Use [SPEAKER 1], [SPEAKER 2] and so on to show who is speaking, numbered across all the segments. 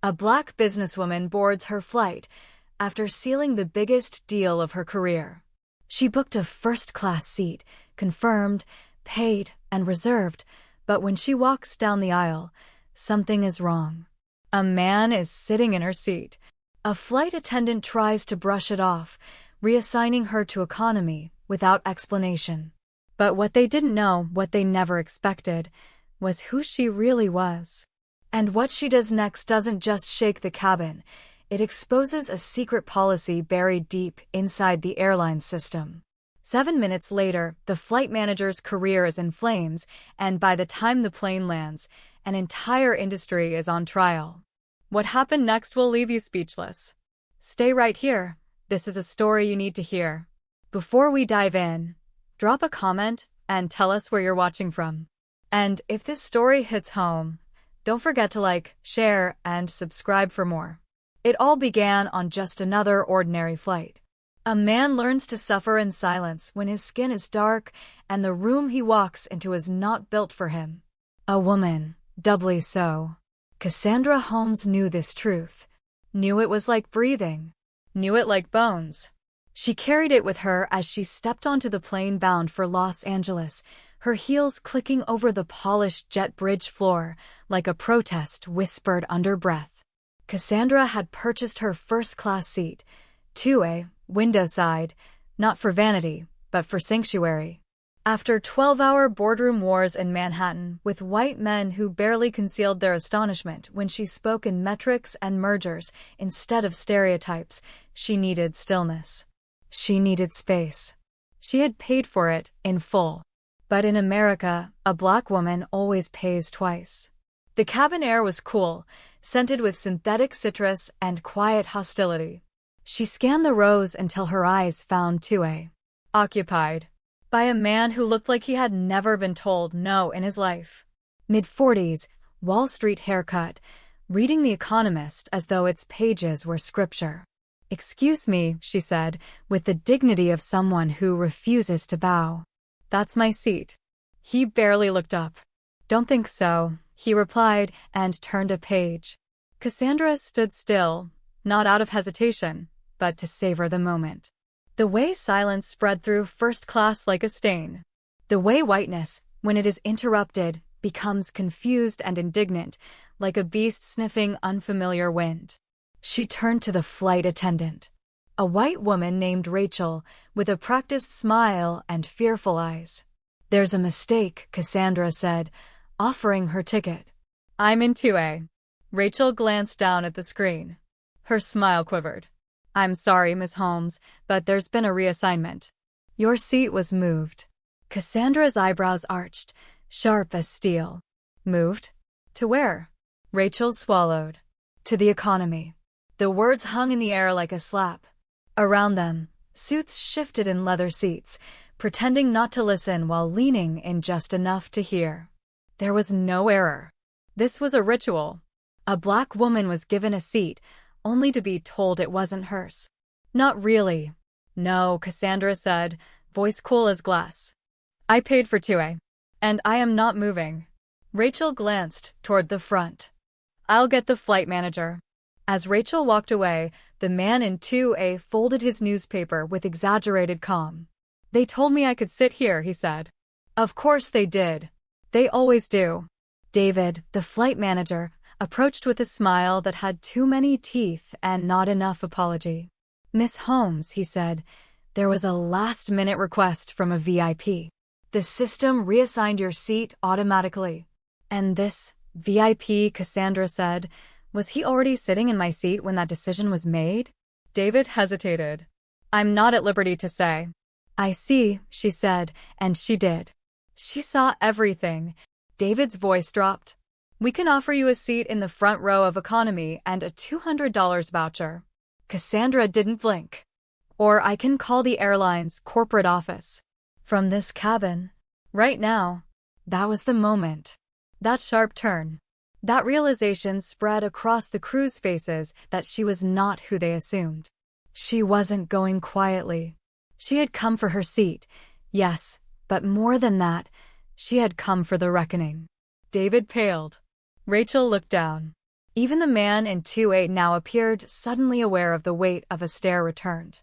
[SPEAKER 1] A black businesswoman boards her flight after sealing the biggest deal of her career. She booked a first-class seat, confirmed, paid, and reserved, but when she walks down the aisle, something is wrong. A man is sitting in her seat. A flight attendant tries to brush it off, reassigning her to economy without explanation. But what they didn't know, what they never expected, was who she really was. And what she does next doesn't just shake the cabin, it exposes a secret policy buried deep inside the airline system. 7 minutes later, the flight manager's career is in flames, and by the time the plane lands, an entire industry is on trial. What happened next will leave you speechless. Stay right here. This is a story you need to hear. Before we dive in, drop a comment and tell us where you're watching from. And if this story hits home, don't forget to like, share, and subscribe for more. It all began on just another ordinary flight. A man learns to suffer in silence when his skin is dark and the room he walks into is not built for him. A woman, doubly so. Cassandra Holmes knew this truth. Knew it was like breathing. Knew it like bones. She carried it with her as she stepped onto the plane bound for Los Angeles, her heels clicking over the polished jet bridge floor like a protest whispered under breath. Cassandra had purchased her first-class seat, 2A, window side, not for vanity, but for sanctuary. After 12-hour boardroom wars in Manhattan with white men who barely concealed their astonishment when she spoke in metrics and mergers instead of stereotypes, she needed stillness. She needed space. She had paid for it in full. But in America, a black woman always pays twice. The cabin air was cool, scented with synthetic citrus and quiet hostility. She scanned the rows until her eyes found 2A. Occupied. By a man who looked like he had never been told no in his life. Mid-40s, Wall Street haircut, reading The Economist as though its pages were scripture. "Excuse me," she said, with the dignity of someone who refuses to bow. "That's my seat." He barely looked up. "Don't think so," he replied and turned a page. Cassandra stood still, not out of hesitation, but to savor the moment. The way silence spread through first class like a stain. The way whiteness, when it is interrupted, becomes confused and indignant, like a beast sniffing unfamiliar wind. She turned to the flight attendant. A white woman named Rachel, with a practiced smile and fearful eyes. "There's a mistake," Cassandra said, offering her ticket. "I'm in 2A. Rachel glanced down at the screen. Her smile quivered. "I'm sorry, Miss Holmes, but there's been a reassignment. Your seat was moved." Cassandra's eyebrows arched, sharp as steel. "Moved? To where?" Rachel swallowed. "To the economy." The words hung in the air like a slap. Around them, suits shifted in leather seats, pretending not to listen while leaning in just enough to hear. There was no error. This was a ritual. A black woman was given a seat, only to be told it wasn't hers. "Not really." "No," Cassandra said, voice cool as glass. "I paid for 2A, and I am not moving." Rachel glanced toward the front. "I'll get the flight manager." As Rachel walked away, the man in 2A folded his newspaper with exaggerated calm. "They told me I could sit here," he said. "Of course they did. They always do." David, the flight manager, approached with a smile that had too many teeth and not enough apology. "Miss Holmes," he said, "there was a last-minute request from a VIP. The system reassigned your seat automatically." "And this VIP," Cassandra said, "was he already sitting in my seat when that decision was made?" David hesitated. "I'm not at liberty to say." "I see," she said, and she did. She saw everything. David's voice dropped. "We can offer you a seat in the front row of economy and a $200 voucher." Cassandra didn't blink. "Or I can call the airline's corporate office." From this cabin. Right now. That was the moment. That sharp turn. That realization spread across the crew's faces that she was not who they assumed. She wasn't going quietly. She had come for her seat, yes, but more than that, she had come for the reckoning. David paled. Rachel looked down. Even the man in 2A now appeared, suddenly aware of the weight of a stare returned.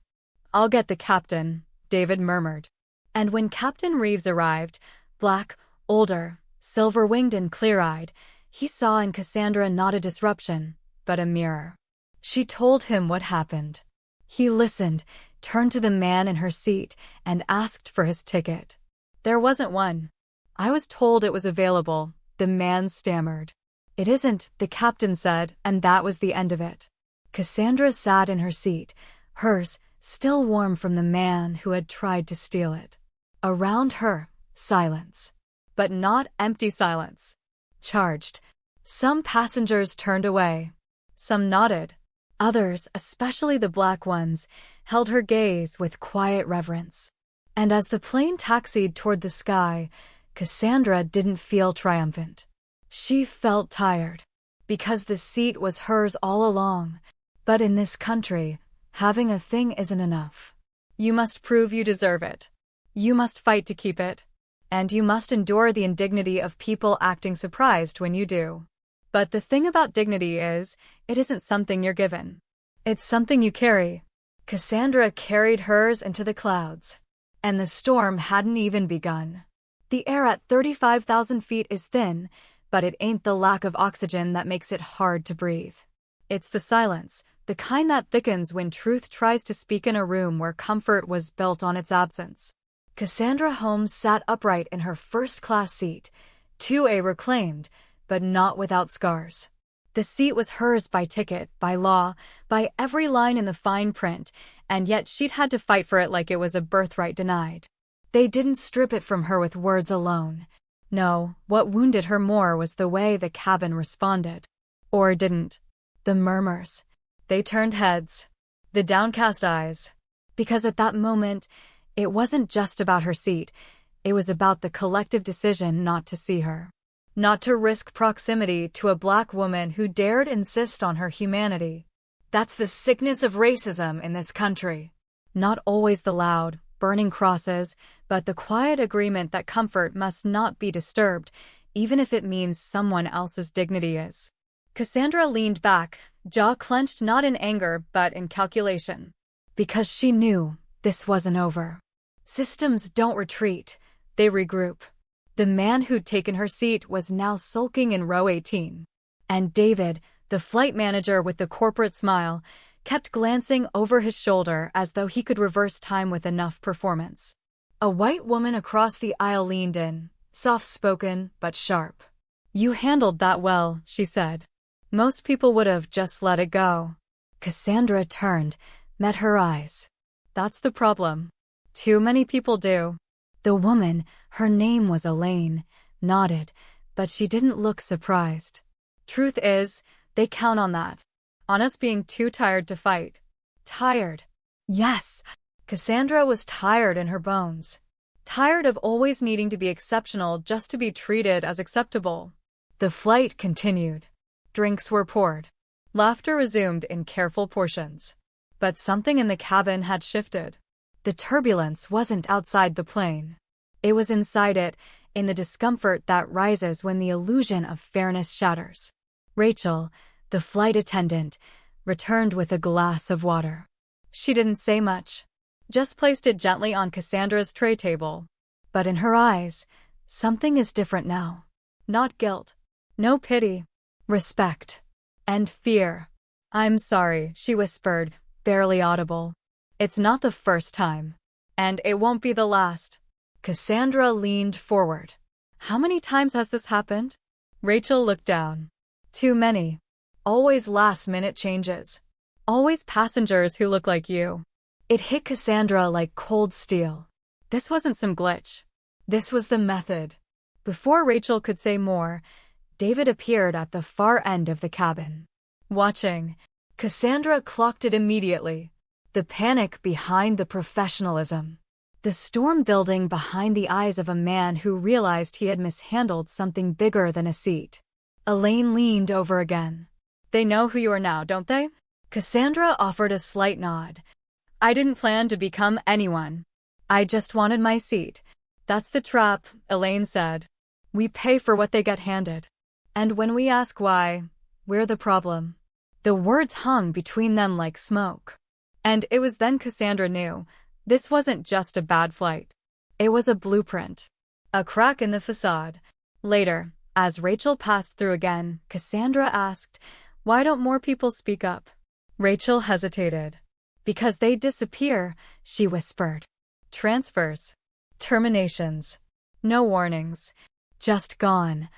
[SPEAKER 1] "I'll get the captain," David murmured. And when Captain Reeves arrived, black, older, silver-winged and clear-eyed, he saw in Cassandra not a disruption, but a mirror. She told him what happened. He listened, turned to the man in her seat, and asked for his ticket. "There wasn't one. I was told it was available," the man stammered. "It isn't," the captain said, and that was the end of it. Cassandra sat in her seat, hers still warm from the man who had tried to steal it. Around her, silence. But not empty silence. Charged. Some passengers turned away. Some nodded. Others, especially the black ones, held her gaze with quiet reverence. And as the plane taxied toward the sky, Cassandra didn't feel triumphant. She felt tired. Because the seat was hers all along. But in this country, having a thing isn't enough. You must prove you deserve it. You must fight to keep it. And you must endure the indignity of people acting surprised when you do. But the thing about dignity is, it isn't something you're given. It's something you carry. Cassandra carried hers into the clouds. And the storm hadn't even begun. The air at 35,000 feet is thin, but it ain't the lack of oxygen that makes it hard to breathe. It's the silence, the kind that thickens when truth tries to speak in a room where comfort was built on its absence. Cassandra Holmes sat upright in her first-class seat, 2A reclaimed, but not without scars. The seat was hers by ticket, by law, by every line in the fine print, and yet she'd had to fight for it like it was a birthright denied. They didn't strip it from her with words alone. No, what wounded her more was the way the cabin responded. Or didn't. The murmurs. They turned heads. The downcast eyes. Because at that moment, it wasn't just about her seat. It was about the collective decision not to see her. Not to risk proximity to a black woman who dared insist on her humanity. That's the sickness of racism in this country. Not always the loud, burning crosses, but the quiet agreement that comfort must not be disturbed, even if it means someone else's dignity is. Cassandra leaned back, jaw clenched not in anger but in calculation. Because she knew this wasn't over. Systems don't retreat, they regroup. The man who'd taken her seat was now sulking in row 18. And David, the flight manager with the corporate smile, kept glancing over his shoulder as though he could reverse time with enough performance. A white woman across the aisle leaned in, soft-spoken but sharp. "You handled that well," she said. "Most people would have just let it go." Cassandra turned, met her eyes. "That's the problem. Too many people do." The woman, her name was Elaine, nodded, but she didn't look surprised. "Truth is, they count on that. On us being too tired to fight." Tired. Yes. Cassandra was tired in her bones. Tired of always needing to be exceptional just to be treated as acceptable. The flight continued. Drinks were poured. Laughter resumed in careful portions. But something in the cabin had shifted. The turbulence wasn't outside the plane. It was inside it, in the discomfort that rises when the illusion of fairness shatters. Rachel, the flight attendant, returned with a glass of water. She didn't say much, just placed it gently on Cassandra's tray table. But in her eyes, something is different now. Not guilt. No pity. Respect. And fear. "I'm sorry," she whispered, barely audible. "It's not the first time. And it won't be the last." Cassandra leaned forward. "How many times has this happened?" Rachel looked down. "Too many. Always last-minute changes. Always passengers who look like you." It hit Cassandra like cold steel. This wasn't some glitch. This was the method. Before Rachel could say more, David appeared at the far end of the cabin. Watching, Cassandra clocked it immediately. The panic behind the professionalism. The storm building behind the eyes of a man who realized he had mishandled something bigger than a seat. Elaine leaned over again. "They know who you are now, don't they?" Cassandra offered a slight nod. "I didn't plan to become anyone. I just wanted my seat." "That's the trap," Elaine said. "We pay for what they get handed. And when we ask why, we're the problem." The words hung between them like smoke. And it was then Cassandra knew this wasn't just a bad flight. It was a blueprint. A crack in the facade. Later, as Rachel passed through again, Cassandra asked, "Why don't more people speak up?" Rachel hesitated. "Because they disappear," she whispered. "Transfers. Terminations. No warnings. Just gone."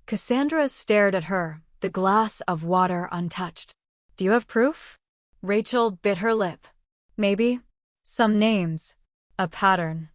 [SPEAKER 1] Cassandra stared at her, the glass of water untouched. "Do you have proof?" Rachel bit her lip. "Maybe. Some names. A pattern.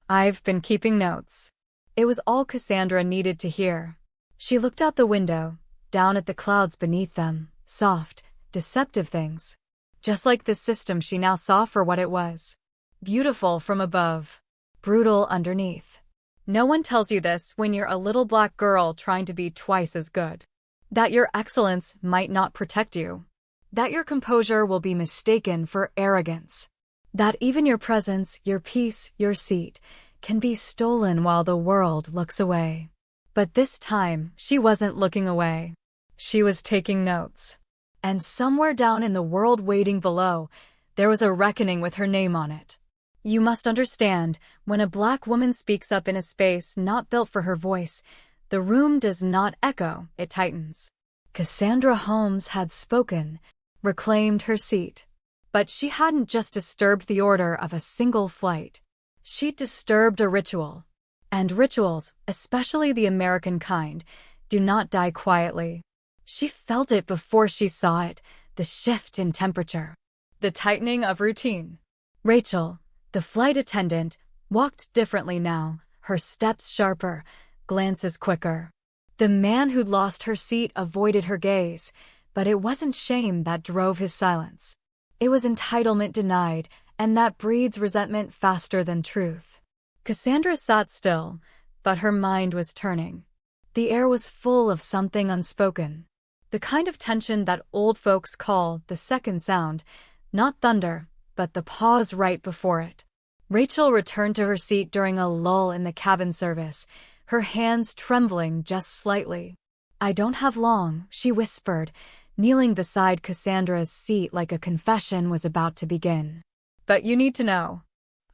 [SPEAKER 1] I've been keeping notes." It was all Cassandra needed to hear. She looked out the window, down at the clouds beneath them, soft, deceptive things. Just like the system she now saw for what it was. Beautiful from above, brutal underneath. No one tells you this when you're a little black girl trying to be twice as good. That your excellence might not protect you. That your composure will be mistaken for arrogance. That even your presence, your peace, your seat, can be stolen while the world looks away. But this time, she wasn't looking away. She was taking notes. And somewhere down in the world waiting below, there was a reckoning with her name on it. You must understand, when a black woman speaks up in a space not built for her voice, the room does not echo, it tightens. Cassandra Holmes had spoken, reclaimed her seat. But she hadn't just disturbed the order of a single flight. She'd disturbed a ritual. And rituals, especially the American kind, do not die quietly. She felt it before she saw it, the shift in temperature. The tightening of routine. Rachel, the flight attendant, walked differently now, her steps sharper, glances quicker. The man who'd lost her seat avoided her gaze, but it wasn't shame that drove his silence. It was entitlement denied, and that breeds resentment faster than truth. Cassandra sat still, but her mind was turning. The air was full of something unspoken. The kind of tension that old folks call the second sound, not thunder, but the pause right before it. Rachel returned to her seat during a lull in the cabin service, her hands trembling just slightly. "I don't have long," she whispered, kneeling beside Cassandra's seat like a confession was about to begin. "But you need to know.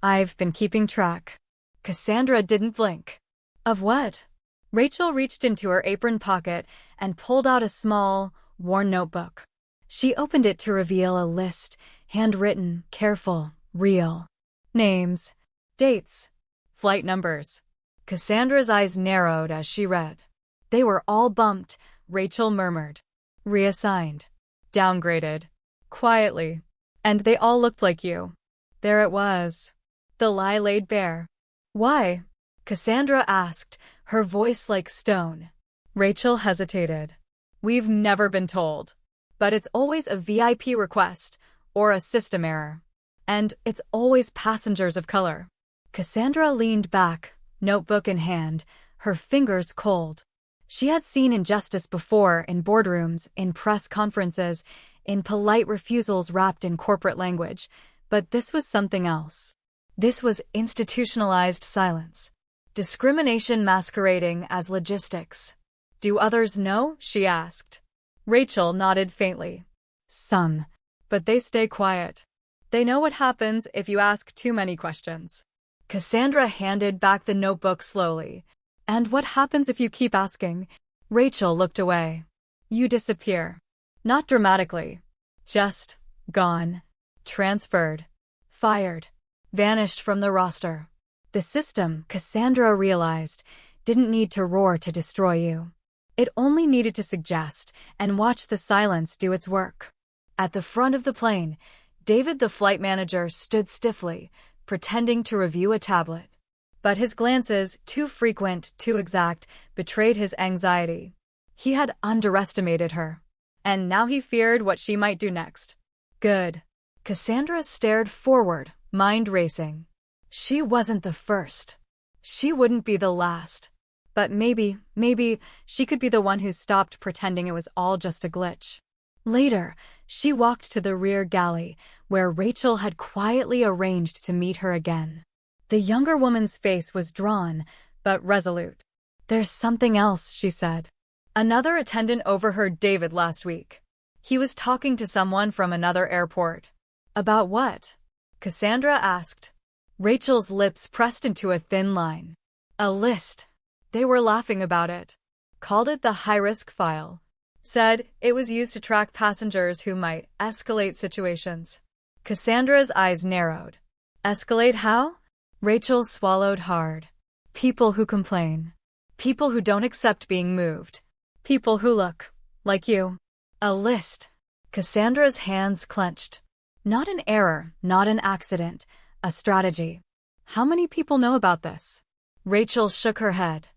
[SPEAKER 1] I've been keeping track." Cassandra didn't blink. "Of what?" Rachel reached into her apron pocket and pulled out a small, worn notebook. She opened it to reveal a list, handwritten, careful, real. Names, dates, flight numbers. Cassandra's eyes narrowed as she read. "They were all bumped," Rachel murmured. "Reassigned. Downgraded. Quietly. And they all looked like you." There it was. The lie laid bare. "Why?" Cassandra asked, her voice like stone. Rachel hesitated. "We've never been told. But it's always a VIP request, or a system error. And it's always passengers of color." Cassandra leaned back, notebook in hand, her fingers cold. She had seen injustice before in boardrooms, in press conferences, in polite refusals wrapped in corporate language, but this was something else. This was institutionalized silence. Discrimination masquerading as logistics. "Do others know?" she asked. Rachel nodded faintly. "Some. But they stay quiet. They know what happens if you ask too many questions." Cassandra handed back the notebook slowly. "And what happens if you keep asking?" Rachel looked away. "You disappear. Not dramatically. Just gone. Transferred. Fired. Vanished from the roster. The system, Cassandra realized, didn't need to roar to destroy you. It only needed to suggest and watch the silence do its work." At the front of the plane, David the flight manager stood stiffly, pretending to review a tablet. But his glances, too frequent, too exact, betrayed his anxiety. He had underestimated her. And now he feared what she might do next. Good. Cassandra stared forward, mind racing. She wasn't the first. She wouldn't be the last. But maybe she could be the one who stopped pretending it was all just a glitch. Later, she walked to the rear galley, where Rachel had quietly arranged to meet her again. The younger woman's face was drawn, but resolute. "There's something else," she said. Another attendant overheard David last week. He was talking to someone from another airport. About what? Cassandra asked. Rachel's lips pressed into a thin line. A list. They were laughing about it. Called it the high-risk file. Said it was used to track passengers who might escalate situations. Cassandra's eyes narrowed. Escalate how? Rachel swallowed hard. People who complain. People who don't accept being moved. People who look like you. A list. Cassandra's hands clenched. Not an error, not an accident, a strategy. How many people know about this? Rachel shook her head.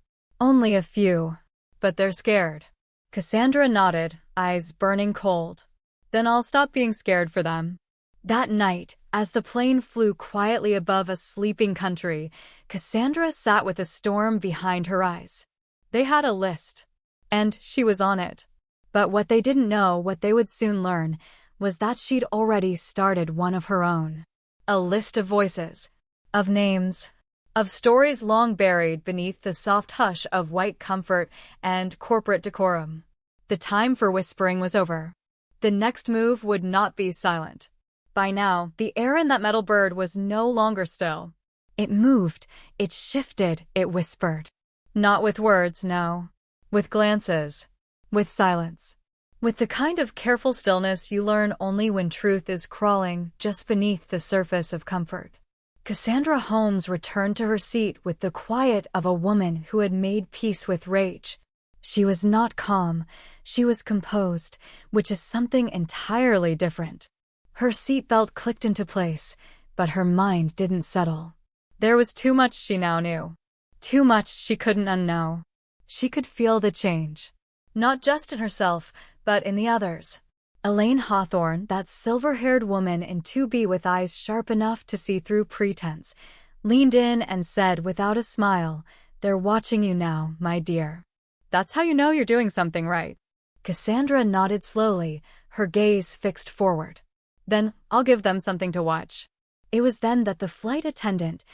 [SPEAKER 1] Only a few. But they're scared. Cassandra nodded, eyes burning cold. Then I'll stop being scared for them. That night, as the plane flew quietly above a sleeping country, Cassandra sat with a storm behind her eyes. They had a list. And she was on it. But what they didn't know, what they would soon learn, was that she'd already started one of her own. A list of voices, of names, of stories long buried beneath the soft hush of white comfort and corporate decorum. The time for whispering was over. The next move would not be silent. By now, the air in that metal bird was no longer still. It moved, it shifted, it whispered. Not with words, no. With glances. With silence. With the kind of careful stillness you learn only when truth is crawling just beneath the surface of comfort. Cassandra Holmes returned to her seat with the quiet of a woman who had made peace with rage. She was not calm, she was composed, which is something entirely different. Her seatbelt clicked into place, but her mind didn't settle. There was too much she now knew. Too much she couldn't unknow. She could feel the change. Not just in herself, but in the others. Elaine Hawthorne, that silver-haired woman in 2B with eyes sharp enough to see through pretense, leaned in and said without a smile, "They're watching you now, my dear. That's how you know you're doing something right." Cassandra nodded slowly, her gaze fixed forward. "Then I'll give them something to watch." It was then that the flight attendant,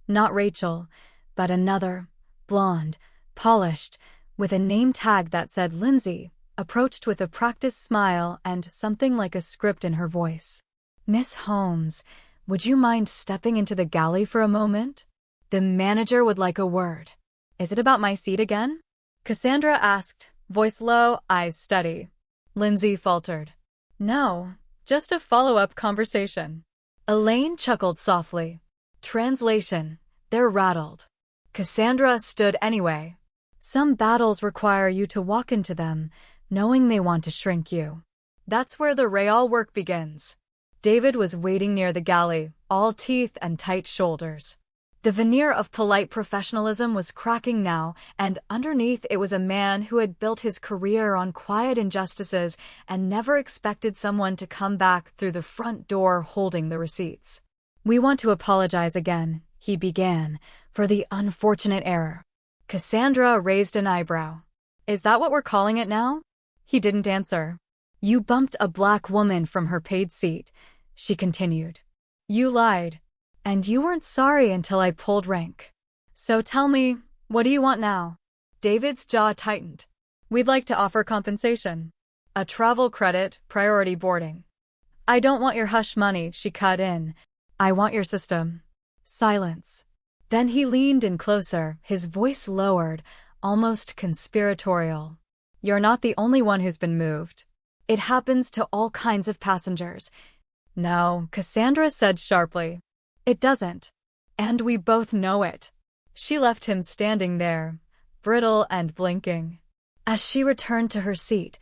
[SPEAKER 1] not Rachel, but another, blonde, polished, with a name tag that said Lindsay, approached with a practiced smile and something like a script in her voice. "Miss Holmes, would you mind stepping into the galley for a moment? The manager would like a word." "Is it about my seat again?" Cassandra asked, voice low, eyes steady. Lindsay faltered. "No, just a follow-up conversation." Elaine chuckled softly. Translation: they're rattled. Cassandra stood anyway. Some battles require you to walk into them, knowing they want to shrink you. That's where the real work begins. David was waiting near the galley, all teeth and tight shoulders. The veneer of polite professionalism was cracking now, and underneath it was a man who had built his career on quiet injustices and never expected someone to come back through the front door holding the receipts. "We want to apologize again," he began, "for the unfortunate error." Cassandra raised an eyebrow. "Is that what we're calling it now?" He didn't answer. "You bumped a black woman from her paid seat," she continued. "You lied. And you weren't sorry until I pulled rank. So tell me, what do you want now?" David's jaw tightened. "We'd like to offer compensation. A travel credit, priority boarding." "I don't want your hush money," she cut in. "I want your system." Silence. Then he leaned in closer, his voice lowered, almost conspiratorial. "You're not the only one who's been moved. It happens to all kinds of passengers." "No," Cassandra said sharply. "It doesn't. And we both know it." She left him standing there, brittle and blinking. As she returned to her seat,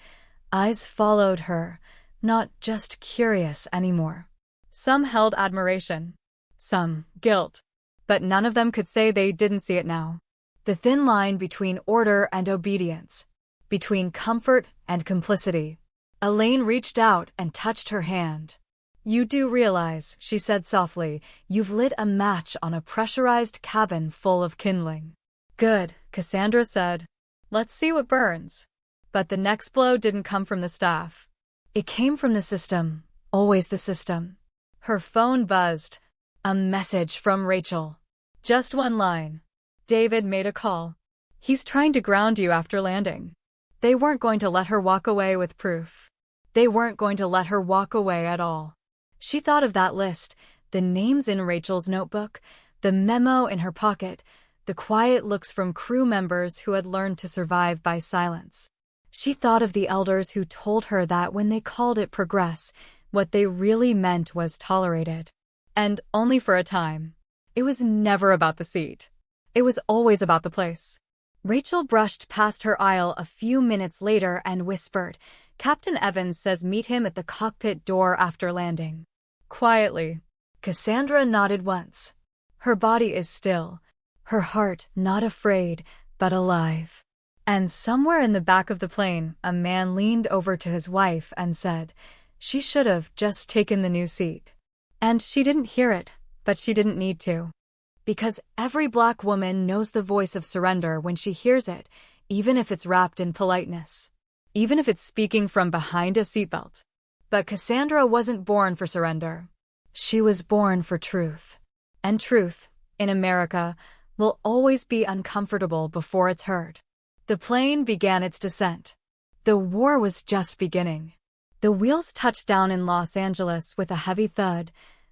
[SPEAKER 1] eyes followed her, not just curious anymore. Some held admiration. Some guilt. But none of them could say they didn't see it now. The thin line between order and obedience. Between comfort and complicity. Elaine reached out and touched her hand. "You do realize," she said softly, "you've lit a match on a pressurized cabin full of kindling." "Good," Cassandra said. "Let's see what burns." But the next blow didn't come from the staff. It came from the system, always the system. Her phone buzzed. A message from Rachel. Just one line. "David made a call. He's trying to ground you after landing." They weren't going to let her walk away with proof. They weren't going to let her walk away at all. She thought of that list, the names in Rachel's notebook, the memo in her pocket, the quiet looks from crew members who had learned to survive by silence. She thought of the elders who told her that when they called it progress, what they really meant was tolerated. And only for a time. It was never about the seat. It was always about the place. Rachel brushed past her aisle a few minutes later and whispered, "Captain Evans says meet him at the cockpit door after landing." Quietly. Cassandra nodded once. Her body is still. Her heart not afraid, but alive. And somewhere in the back of the plane, a man leaned over to his wife and said, "She should have just taken the new seat." And she didn't hear it, but she didn't need to. Because every Black woman knows the voice of surrender when she hears it, even if it's wrapped in politeness. Even if it's speaking from behind a seatbelt. But Cassandra wasn't born for surrender. She was born for truth. And truth, in America, will always be uncomfortable before it's heard. The plane began its descent. The war was just beginning. The wheels touched down in Los Angeles with a heavy thud,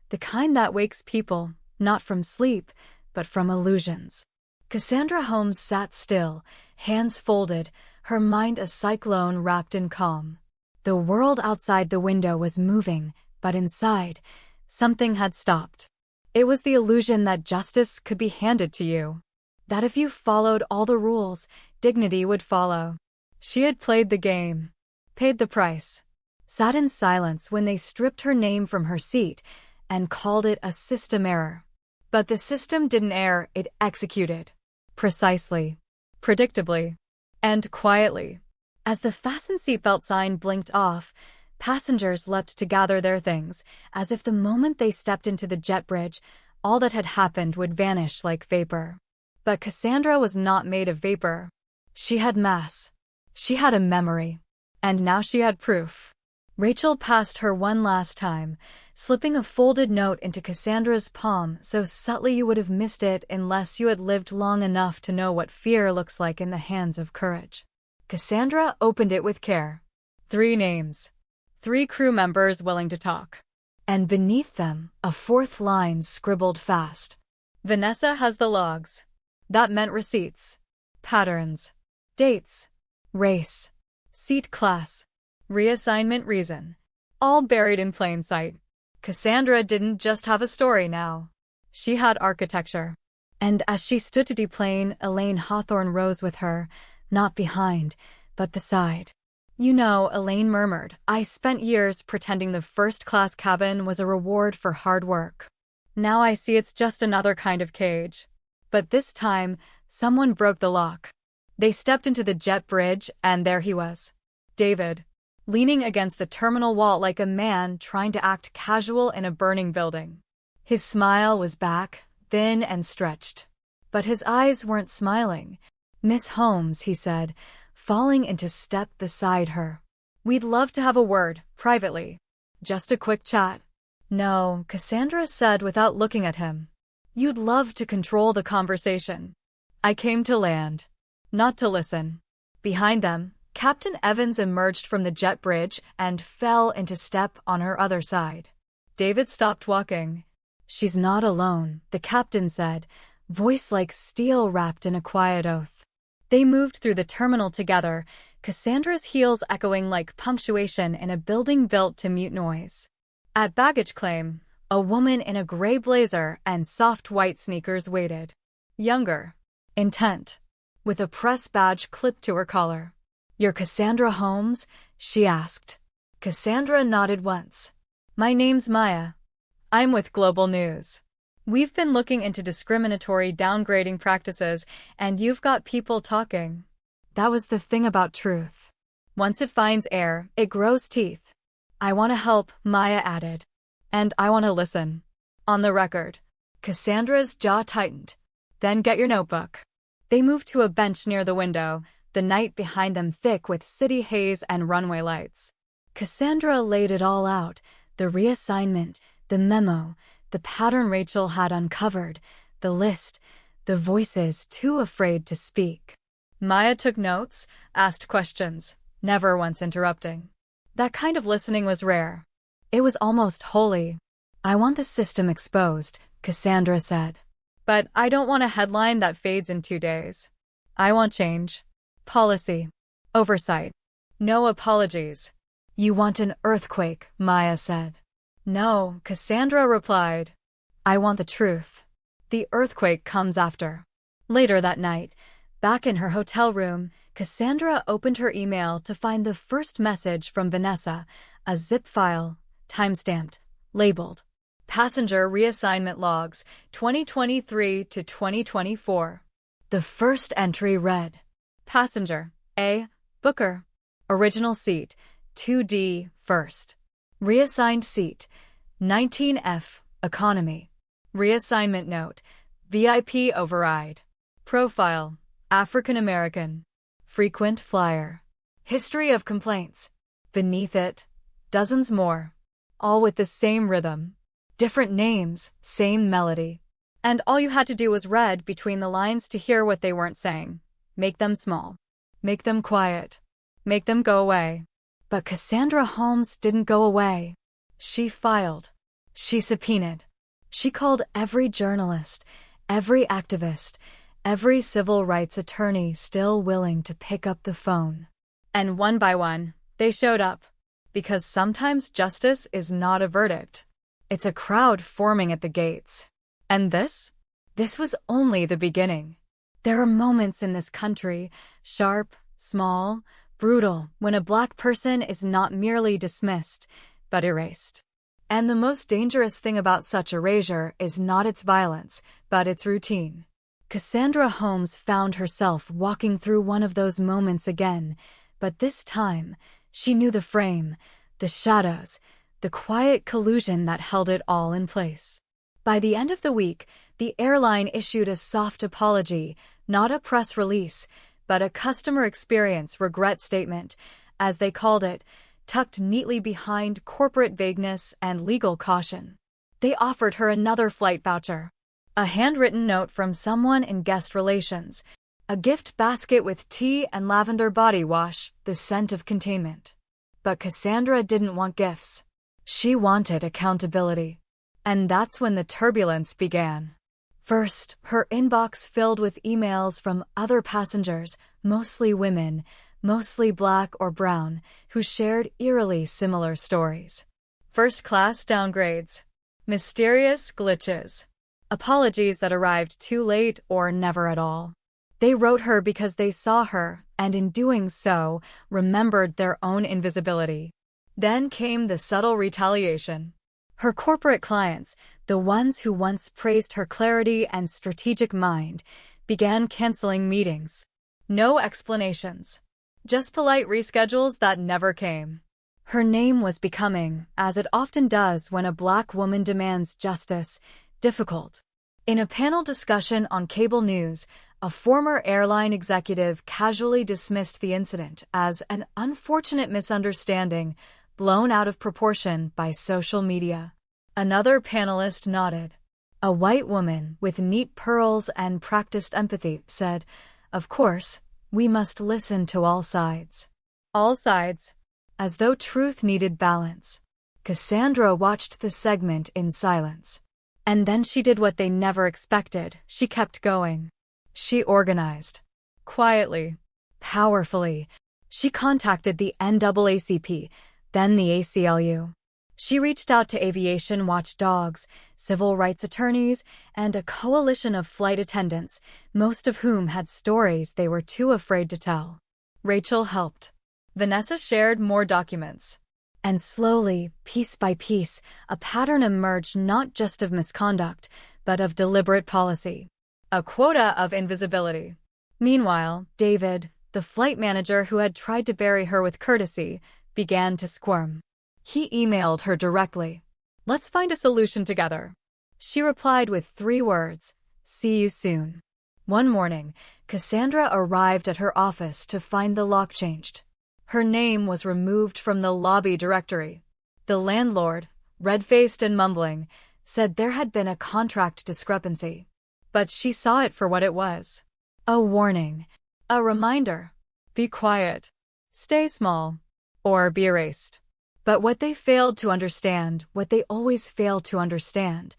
[SPEAKER 1] the kind that wakes people, not from sleep, but from illusions. Cassandra Holmes sat still, hands folded, her mind a cyclone wrapped in calm. The world outside the window was moving, but inside, something had stopped. It was the illusion that justice could be handed to you. That if you followed all the rules, dignity would follow. She had played the game, paid the price, sat in silence when they stripped her name from her seat and called it a system error. But the system didn't err, it executed. Precisely, predictably, and quietly. As the fasten seatbelt sign blinked off, passengers leapt to gather their things, as if the moment they stepped into the jet bridge, all that had happened would vanish like vapor. But Cassandra was not made of vapor. She had mass. She had a memory. And now she had proof. Rachel passed her one last time, slipping a folded note into Cassandra's palm so subtly you would have missed it unless you had lived long enough to know what fear looks like in the hands of courage. Cassandra opened it with care. 3 names. 3 crew members willing to talk. And beneath them, a 4th line scribbled fast. Vanessa has the logs. That meant receipts. Patterns. Dates. Race. Seat class. Reassignment reason. All buried in plain sight. Cassandra didn't just have a story now. She had architecture. And as she stood to deplane, Elaine Hawthorne rose with her, not behind, but beside. "You know," Elaine murmured, "I spent years pretending the first-class cabin was a reward for hard work. Now I see it's just another kind of cage." But this time, someone broke the lock. They stepped into the jet bridge, and there he was. David. Leaning against the terminal wall like a man trying to act casual in a burning building. His smile was back, thin and stretched. But his eyes weren't smiling. "Miss Holmes," he said, falling into step beside her. "We'd love to have a word, privately. Just a quick chat." "No," Cassandra said without looking at him. "You'd love to control the conversation. I came to land, not to listen." Behind them, Captain Evans emerged from the jet bridge and fell into step on her other side. David stopped walking. "She's not alone," the captain said, voice like steel wrapped in a quiet oath. They moved through the terminal together, Cassandra's heels echoing like punctuation in a building built to mute noise. At baggage claim, a woman in a gray blazer and soft white sneakers waited. Younger. Intent. With a press badge clipped to her collar. "You're Cassandra Holmes?" she asked. Cassandra nodded once. "My name's Maya. I'm with Global News. We've been looking into discriminatory downgrading practices, and you've got people talking." That was the thing about truth. Once it finds air, it grows teeth. "I want to help," Maya added. "And I want to listen. On the record." Cassandra's jaw tightened. "Then get your notebook." They moved to a bench near the window, the night behind them thick with city haze and runway lights. Cassandra laid it all out, the reassignment, the memo, the pattern Rachel had uncovered, the list, the voices too afraid to speak. Maya took notes, asked questions, never once interrupting. That kind of listening was rare. It was almost holy. "I want the system exposed," Cassandra said. "But I don't want a headline that fades in 2 days. I want change. Policy. Oversight. No apologies." "You want an earthquake," Maya said. "No," Cassandra replied. "I want the truth. The earthquake comes after." Later that night, back in her hotel room, Cassandra opened her email to find the first message from Vanessa, a zip file, timestamped, labeled, "Passenger Reassignment Logs, 2023 to 2024. The first entry read, "Passenger, A. Booker. Original seat, 2D, first. Reassigned seat, 19F, economy. Reassignment note, VIP override. Profile, African American. Frequent flyer. History of complaints. Beneath it, dozens more. All with the same rhythm. Different names, same melody. And all you had to do was read between the lines to hear what they weren't saying. Make them small. Make them quiet. Make them go away." But Cassandra Holmes didn't go away. She filed. She subpoenaed. She called every journalist, every activist, every civil rights attorney still willing to pick up the phone. And one by one, they showed up. Because sometimes justice is not a verdict. It's a crowd forming at the gates. And this? This was only the beginning. There are moments in this country, sharp, small, brutal, when a Black person is not merely dismissed, but erased. And the most dangerous thing about such erasure is not its violence, but its routine. Cassandra Holmes found herself walking through one of those moments again, but this time, she knew the frame, the shadows, the quiet collusion that held it all in place. By the end of the week, the airline issued a soft apology, not a press release, but a customer experience regret statement, as they called it, tucked neatly behind corporate vagueness and legal caution. They offered her another flight voucher, a handwritten note from someone in guest relations, a gift basket with tea and lavender body wash, the scent of containment. But Cassandra didn't want gifts. She wanted accountability. And that's when the turbulence began. First, her inbox filled with emails from other passengers, mostly women, mostly Black or brown, who shared eerily similar stories. First-class downgrades. Mysterious glitches. Apologies that arrived too late or never at all. They wrote her because they saw her, and in doing so, remembered their own invisibility. Then came the subtle retaliation. Her corporate clients, the ones who once praised her clarity and strategic mind, began canceling meetings. No explanations. Just polite reschedules that never came. Her name was becoming, as it often does when a Black woman demands justice, difficult. In a panel discussion on cable news, a former airline executive casually dismissed the incident as an unfortunate misunderstanding blown out of proportion by social media. Another panelist nodded. A white woman with neat pearls and practiced empathy said, "Of course, we must listen to all sides." All sides. As though truth needed balance. Cassandra watched the segment in silence. And then she did what they never expected. She kept going. She organized. Quietly. Powerfully. She contacted the NAACP, then the ACLU. She reached out to aviation watchdogs, civil rights attorneys, and a coalition of flight attendants, most of whom had stories they were too afraid to tell. Rachel helped. Vanessa shared more documents. And slowly, piece by piece, a pattern emerged not just of misconduct, but of deliberate policy. A quota of invisibility. Meanwhile, David, the flight manager who had tried to bury her with courtesy, began to squirm. He emailed her directly. "Let's find a solution together." She replied with 3 words, "See you soon." One morning, Cassandra arrived at her office to find the lock changed. Her name was removed from the lobby directory. The landlord, red-faced and mumbling, said there had been a contract discrepancy. But she saw it for what it was. A warning. A reminder. Be quiet. Stay small. Or be erased. But what they failed to understand, what they always fail to understand,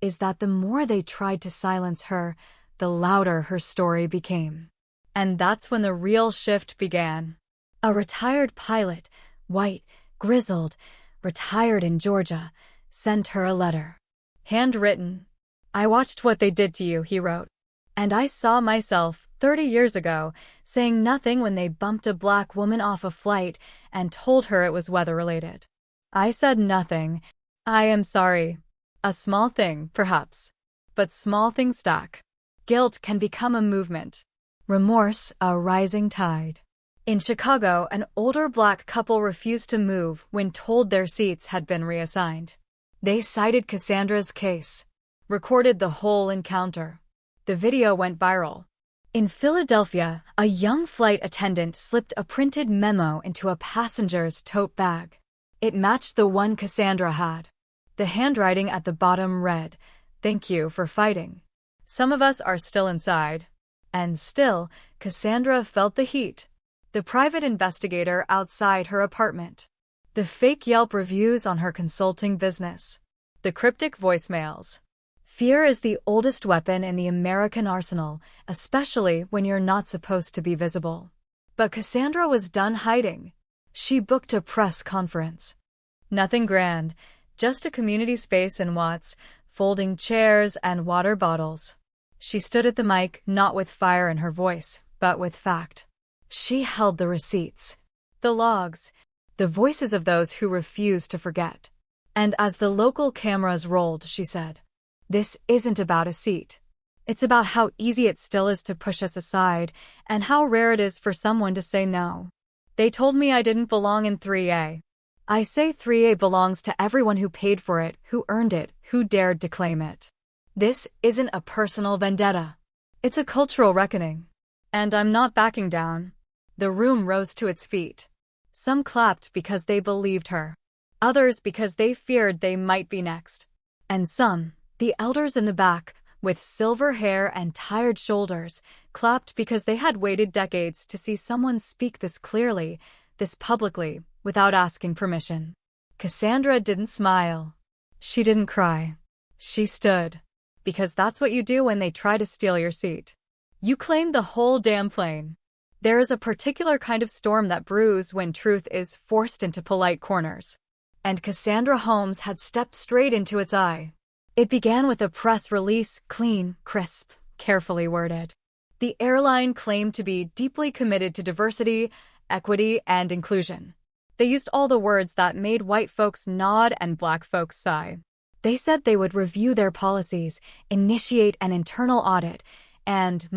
[SPEAKER 1] is that the more they tried to silence her, the louder her story became. And that's when the real shift began. A retired pilot, white, grizzled, retired in Georgia, sent her a letter. Handwritten. "I watched what they did to you," he wrote. "And I saw myself, 30 years ago, saying nothing when they bumped a black woman off a flight and told her it was weather-related. I said nothing. I am sorry. A small thing, perhaps. But small things stack. Guilt can become a movement. Remorse, a rising tide." In Chicago, an older black couple refused to move when told their seats had been reassigned. They cited Cassandra's case, recorded the whole encounter. The video went viral. In Philadelphia, a young flight attendant slipped a printed memo into a passenger's tote bag. It matched the one Cassandra had. The handwriting at the bottom read, "Thank you for fighting. Some of us are still inside." And still, Cassandra felt the heat. The private investigator outside her apartment. The fake Yelp reviews on her consulting business. The cryptic voicemails. Fear is the oldest weapon in the American arsenal, especially when you're not supposed to be visible. But Cassandra was done hiding. She booked a press conference. Nothing grand, just a community space in Watts, folding chairs and water bottles. She stood at the mic, not with fire in her voice, but with fact. She held the receipts, the logs, the voices of those who refused to forget. And as the local cameras rolled, she said, "This isn't about a seat. It's about how easy it still is to push us aside, and how rare it is for someone to say no. They told me I didn't belong in 3A. I say 3A belongs to everyone who paid for it, who earned it, who dared to claim it. This isn't a personal vendetta. It's a cultural reckoning. And I'm not backing down." The room rose to its feet. Some clapped because they believed her. Others because they feared they might be next. And some, the elders in the back, with silver hair and tired shoulders, clapped because they had waited decades to see someone speak this clearly, this publicly, without asking permission. Cassandra didn't smile. She didn't cry. She stood. Because that's what you do when they try to steal your seat. You claim the whole damn plane. There is a particular kind of storm that brews when truth is forced into polite corners. And Cassandra Holmes had stepped straight into its eye. It began with a press release, clean, crisp, carefully worded. The airline claimed to be deeply committed to diversity, equity, and inclusion. They used all the words that made white folks nod and black folks sigh. They said they would review their policies, initiate an internal audit, and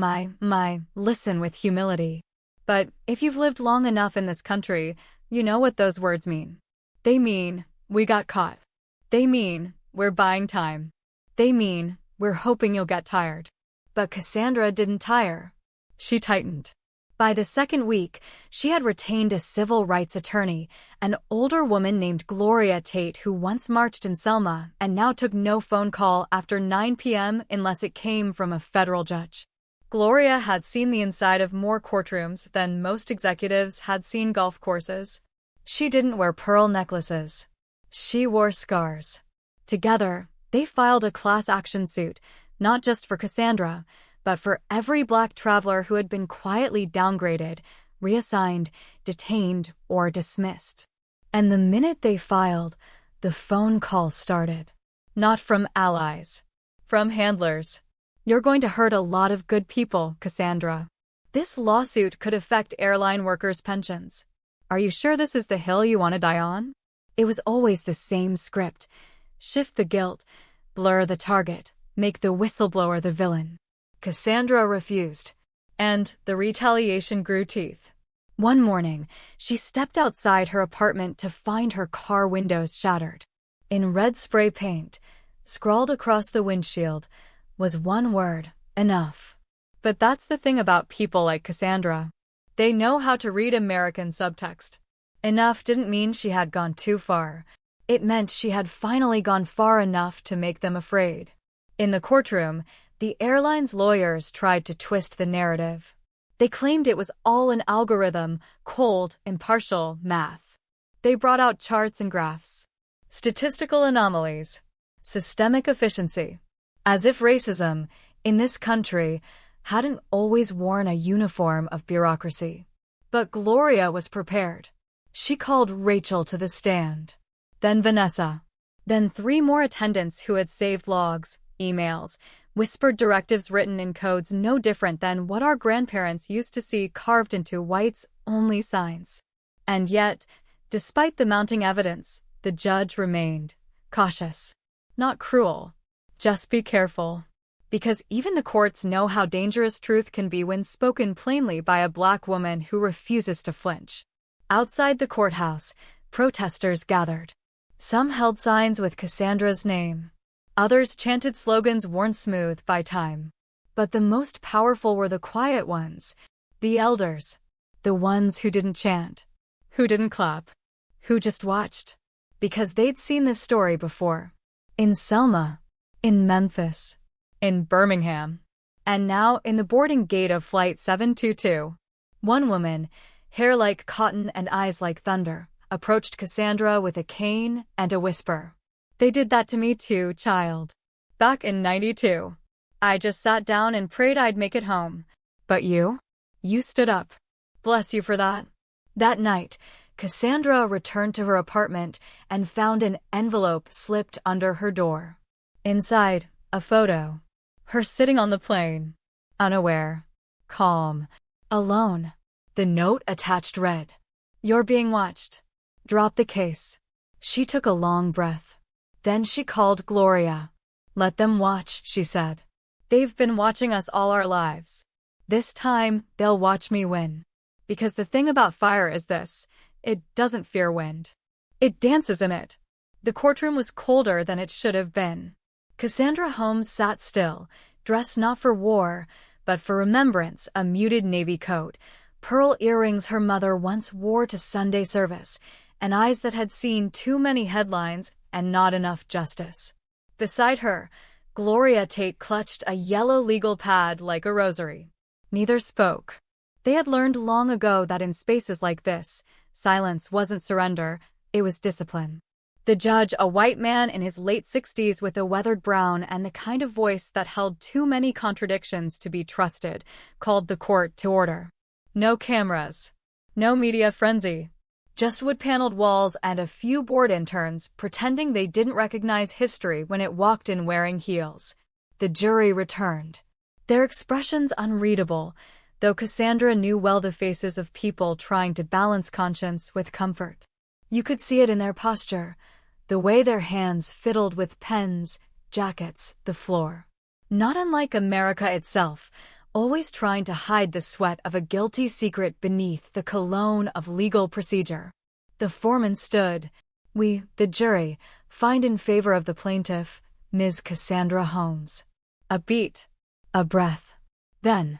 [SPEAKER 1] listen with humility. But if you've lived long enough in this country, you know what those words mean. They mean, we got caught. They mean, we're buying time. They mean, we're hoping you'll get tired. But Cassandra didn't tire. She tightened. By the second week, she had retained a civil rights attorney, an older woman named Gloria Tate who once marched in Selma and now took no phone call after 9 p.m. unless it came from a federal judge. Gloria had seen the inside of more courtrooms than most executives had seen golf courses. She didn't wear pearl necklaces. She wore scars. Together, they filed a class action suit, not just for Cassandra, but for every black traveler who had been quietly downgraded, reassigned, detained, or dismissed. And the minute they filed, the phone calls started. Not from allies. From handlers. "You're going to hurt a lot of good people, Cassandra. This lawsuit could affect airline workers' pensions. Are you sure this is the hill you want to die on?" It was always the same script. Shift the guilt, blur the target, make the whistleblower the villain. Cassandra refused, and the retaliation grew teeth. One morning, she stepped outside her apartment to find her car windows shattered. In red spray paint, scrawled across the windshield, was one word, enough. But that's the thing about people like Cassandra. They know how to read American subtext. Enough didn't mean she had gone too far. It meant she had finally gone far enough to make them afraid. In the courtroom, the airline's lawyers tried to twist the narrative. They claimed it was all an algorithm, cold, impartial math. They brought out charts and graphs, statistical anomalies, systemic efficiency, as if racism, in this country, hadn't always worn a uniform of bureaucracy. But Gloria was prepared. She called Rachel to the stand. Then Vanessa. Then 3 more attendants who had saved logs, emails, whispered directives written in codes no different than what our grandparents used to see carved into whites-only signs. And yet, despite the mounting evidence, the judge remained cautious. Not cruel. Just be careful. Because even the courts know how dangerous truth can be when spoken plainly by a black woman who refuses to flinch. Outside the courthouse, protesters gathered. Some held signs with Cassandra's name. Others chanted slogans worn smooth by time. But the most powerful were the quiet ones, the elders, the ones who didn't chant, who didn't clap, who just watched. Because they'd seen this story before. In Selma, in Memphis, in Birmingham, and now in the boarding gate of Flight 722. One woman, hair like cotton and eyes like thunder, approached Cassandra with a cane and a whisper. They did that to me too, child. Back in '92. I just sat down and prayed I'd make it home. But you? You stood up. Bless you for that. That night, Cassandra returned to her apartment and found an envelope slipped under her door. Inside, a photo. Her sitting on the plane. Unaware. Calm. Alone. The note attached read, "You're being watched. Drop the case." She took a long breath. Then she called Gloria. "Let them watch," she said. "They've been watching us all our lives. This time, they'll watch me win. Because the thing about fire is this, it doesn't fear wind. It dances in it." The courtroom was colder than it should have been. Cassandra Holmes sat still, dressed not for war, but for remembrance, a muted navy coat, pearl earrings her mother once wore to Sunday service, and eyes that had seen too many headlines and not enough justice. Beside her, Gloria Tate clutched a yellow legal pad like a rosary. Neither spoke. They had learned long ago that in spaces like this, silence wasn't surrender, it was discipline. The judge, a white man in his late 60s with a weathered brown and the kind of voice that held too many contradictions to be trusted, called the court to order. No cameras. No media frenzy. Just wood-paneled walls and a few board interns pretending they didn't recognize history when it walked in wearing heels. The jury returned. Their expressions unreadable, though Cassandra knew well the faces of people trying to balance conscience with comfort. You could see it in their posture, the way their hands fiddled with pens, jackets, the floor. Not unlike America itself, always trying to hide the sweat of a guilty secret beneath the cologne of legal procedure. The foreman stood. "We, the jury, find in favor of the plaintiff, Ms. Cassandra Holmes." A beat. A breath. Then.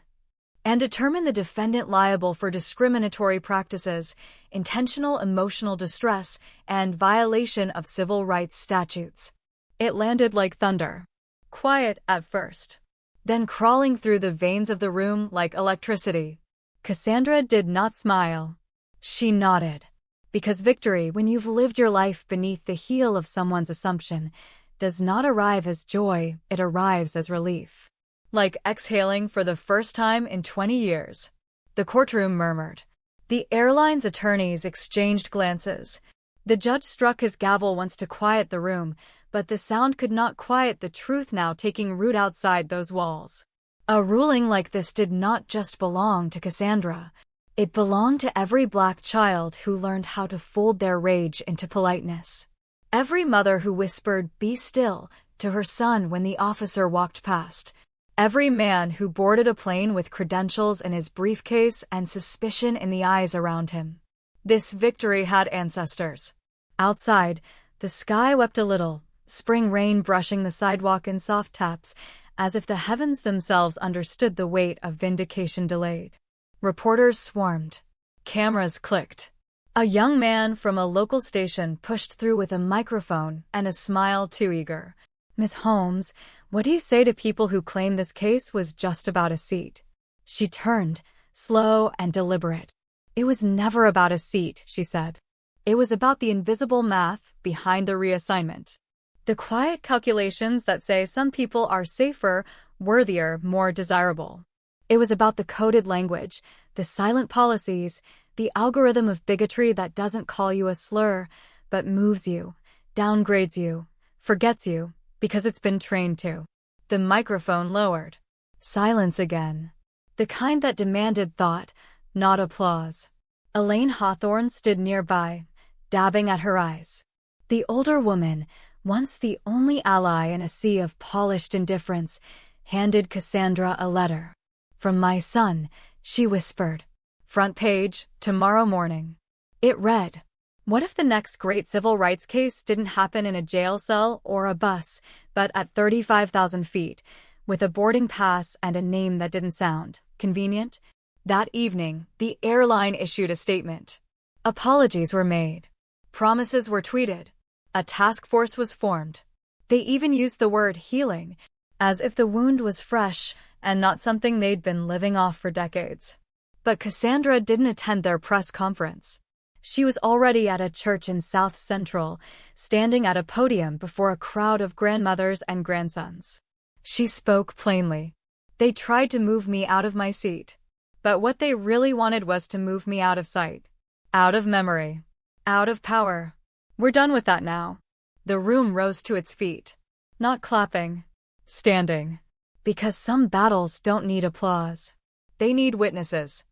[SPEAKER 1] "And determine the defendant liable for discriminatory practices, intentional emotional distress, and violation of civil rights statutes." It landed like thunder. Quiet at first. Then crawling through the veins of the room like electricity. Cassandra did not smile. She nodded. Because victory, when you've lived your life beneath the heel of someone's assumption, does not arrive as joy, it arrives as relief. Like exhaling for the first time in 20 years. The courtroom murmured. The airline's attorneys exchanged glances. The judge struck his gavel once to quiet the room, but the sound could not quiet the truth now taking root outside those walls. A ruling like this did not just belong to Cassandra. It belonged to every black child who learned how to fold their rage into politeness. Every mother who whispered, "Be still," to her son when the officer walked past. Every man who boarded a plane with credentials in his briefcase and suspicion in the eyes around him. This victory had ancestors. Outside, the sky wept a little, spring rain brushing the sidewalk in soft taps, as if the heavens themselves understood the weight of vindication delayed. Reporters swarmed. Cameras clicked. A young man from a local station pushed through with a microphone and a smile too eager. "Miss Holmes, what do you say to people who claim this case was just about a seat?" She turned, slow and deliberate. It was never about a seat, she said. It was about the invisible math behind the reassignment. The quiet calculations that say some people are safer, worthier, more desirable. It was about the coded language, the silent policies, the algorithm of bigotry that doesn't call you a slur, but moves you, downgrades you, forgets you, because it's been trained to. The microphone lowered. Silence again. The kind that demanded thought, not applause. Elaine Hawthorne stood nearby, dabbing at her eyes. The older woman, once the only ally in a sea of polished indifference, handed Cassandra a letter. "From my son," she whispered. "Front page, tomorrow morning." It read, "What if the next great civil rights case didn't happen in a jail cell or a bus, but at 35,000 feet, with a boarding pass and a name that didn't sound convenient?" That evening, the airline issued a statement. Apologies were made. Promises were tweeted. A task force was formed. They even used the word healing, as if the wound was fresh and not something they'd been living off for decades. But Cassandra didn't attend their press conference. She was already at a church in South Central, standing at a podium before a crowd of grandmothers and grandsons. She spoke plainly. "They tried to move me out of my seat. But what they really wanted was to move me out of sight. Out of memory. Out of power. We're done with that now." The room rose to its feet. Not clapping. Standing. Because some battles don't need applause. They need witnesses.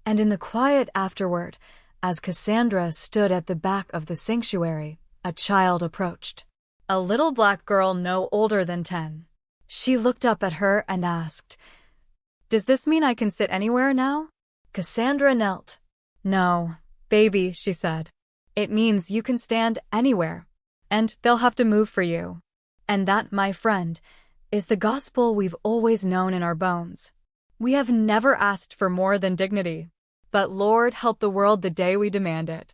[SPEAKER 1] And in the quiet afterward, as Cassandra stood at the back of the sanctuary, a child approached. A little black girl no older than 10. She looked up at her and asked, "Does this mean I can sit anywhere now?" Cassandra knelt. "No, baby," she said. "It means you can stand anywhere, and they'll have to move for you." And that, my friend, is the gospel we've always known in our bones. We have never asked for more than dignity. But Lord help the world the day we demand it.